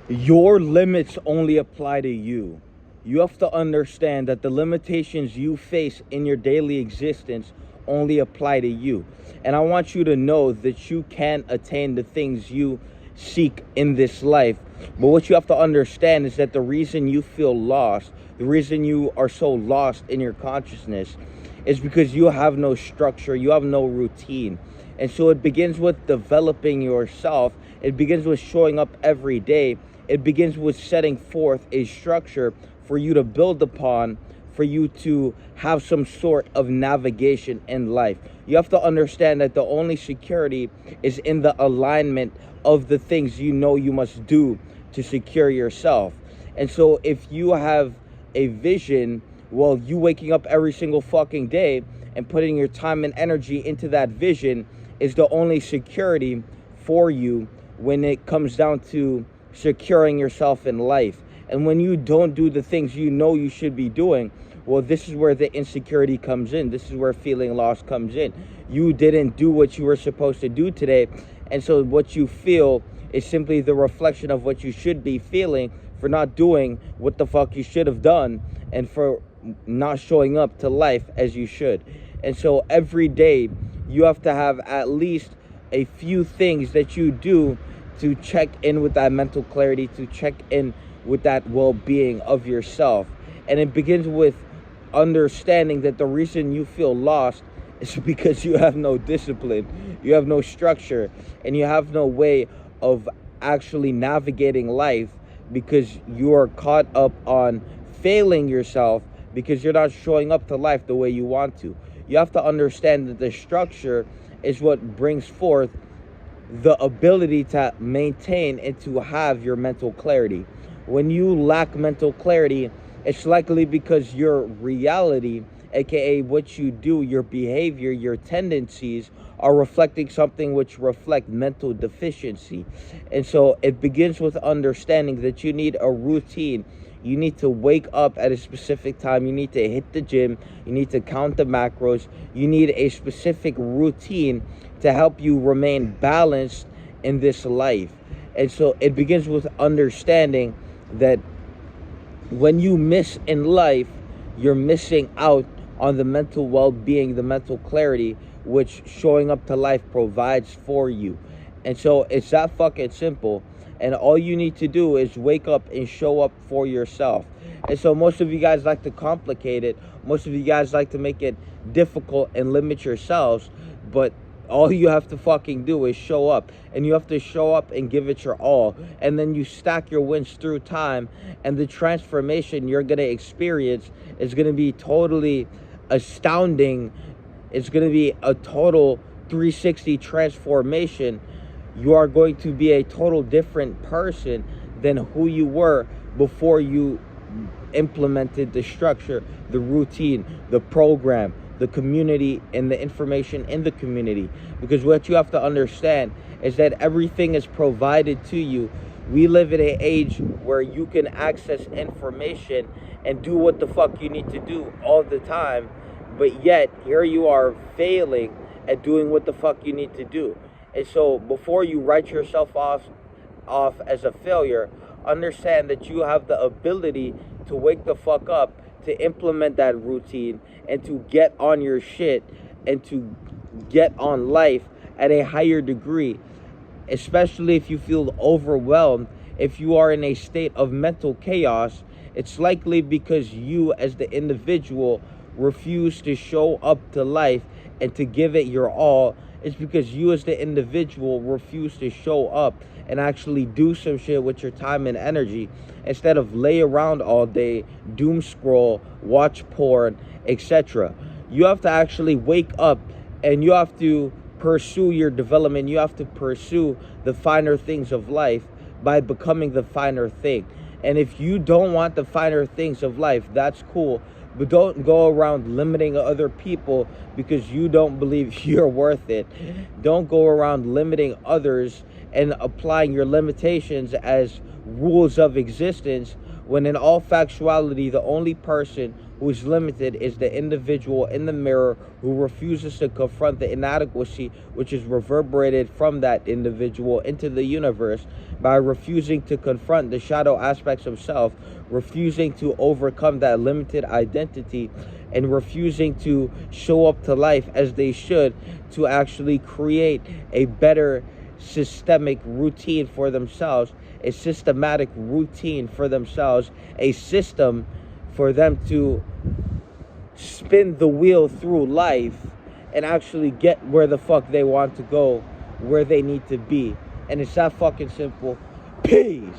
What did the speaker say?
Your limits only apply to you. You have to understand that the limitations you face in your daily existence only apply to you. And I want you to know that you can attain the things you seek in this life. But what you have to understand is that the reason you feel lost, the reason you are so lost in your consciousness, is because you have no structure, you have no routine. And so it begins with developing yourself. It begins with showing up every day. It begins with setting forth a structure for you to build upon, for you to have some sort of navigation in life. You have to understand that the only security is in the alignment of the things you know you must do to secure yourself. And so if you have a vision, well, you waking up every single fucking day and putting your time and energy into that vision is the only security for you when it comes down to securing yourself in life. And when you don't do the things you know you should be doing, well, this is where the insecurity comes in. This is where feeling lost comes in. You didn't do what you were supposed to do today, and so what you feel is simply the reflection of what you should be feeling for not doing what the fuck you should have done, and for not showing up to life as you should. And so every day you have to have at least a few things that you do to check in with that mental clarity, to check in with that well-being of yourself. And it begins with understanding that the reason you feel lost is because you have no discipline, you have no structure, and you have no way of actually navigating life, because you are caught up on failing yourself because you're not showing up to life the way you want to. You have to understand that the structure is what brings forth the ability to maintain and to have your mental clarity. When you lack mental clarity, it's likely because your reality, aka what you do, your behavior, your tendencies, are reflecting something which reflect mental deficiency. And so it begins with understanding that you need a routine. You need to wake up at a specific time. You need to hit the gym. You need to count the macros. You need a specific routine to help you remain balanced in this life. And so it begins with understanding that when you miss in life, you're missing out on the mental well-being, the mental clarity, which showing up to life provides for you. And so it's that fucking simple. And all you need to do is wake up and show up for yourself. And so most of you guys like to complicate it. Most of you guys like to make it difficult and limit yourselves. But all you have to fucking do is show up. And you have to show up and give it your all. And then you stack your wins through time. And the transformation you're going to experience is going to be totally astounding. It's going to be a total 360 transformation. You are going to be a total different person than who you were before you implemented the structure, the routine, the program, the community, and the information in the community. Because what you have to understand is that everything is provided to you. We live in an age where you can access information and do what the fuck you need to do all the time, but yet here you are failing at doing what the fuck you need to do. And so before you write yourself off as a failure, understand that you have the ability to wake the fuck up, to implement that routine, and to get on your shit, and to get on life at a higher degree. Especially if you feel overwhelmed, if you are in a state of mental chaos, it's likely because you as the individual refuse to show up to life and to give it your all. It's because you as the individual refuse to show up and actually do some shit with your time and energy, instead of lay around all day, doom scroll, watch porn, etc. You have to actually wake up, and you have to pursue your development. You have to pursue the finer things of life by becoming the finer thing. And if you don't want the finer things of life, that's cool. But don't go around limiting other people because you don't believe you're worth it. Don't go around limiting others and applying your limitations as rules of existence, when in all factuality, the only person who is limited is the individual in the mirror who refuses to confront the inadequacy which is reverberated from that individual into the universe by refusing to confront the shadow aspects of self, refusing to overcome that limited identity, and refusing to show up to life as they should to actually create a better systemic routine for themselves, a systematic routine for themselves, a system for them to spin the wheel through life and actually get where the fuck they want to go, where they need to be. And it's that fucking simple. Peace.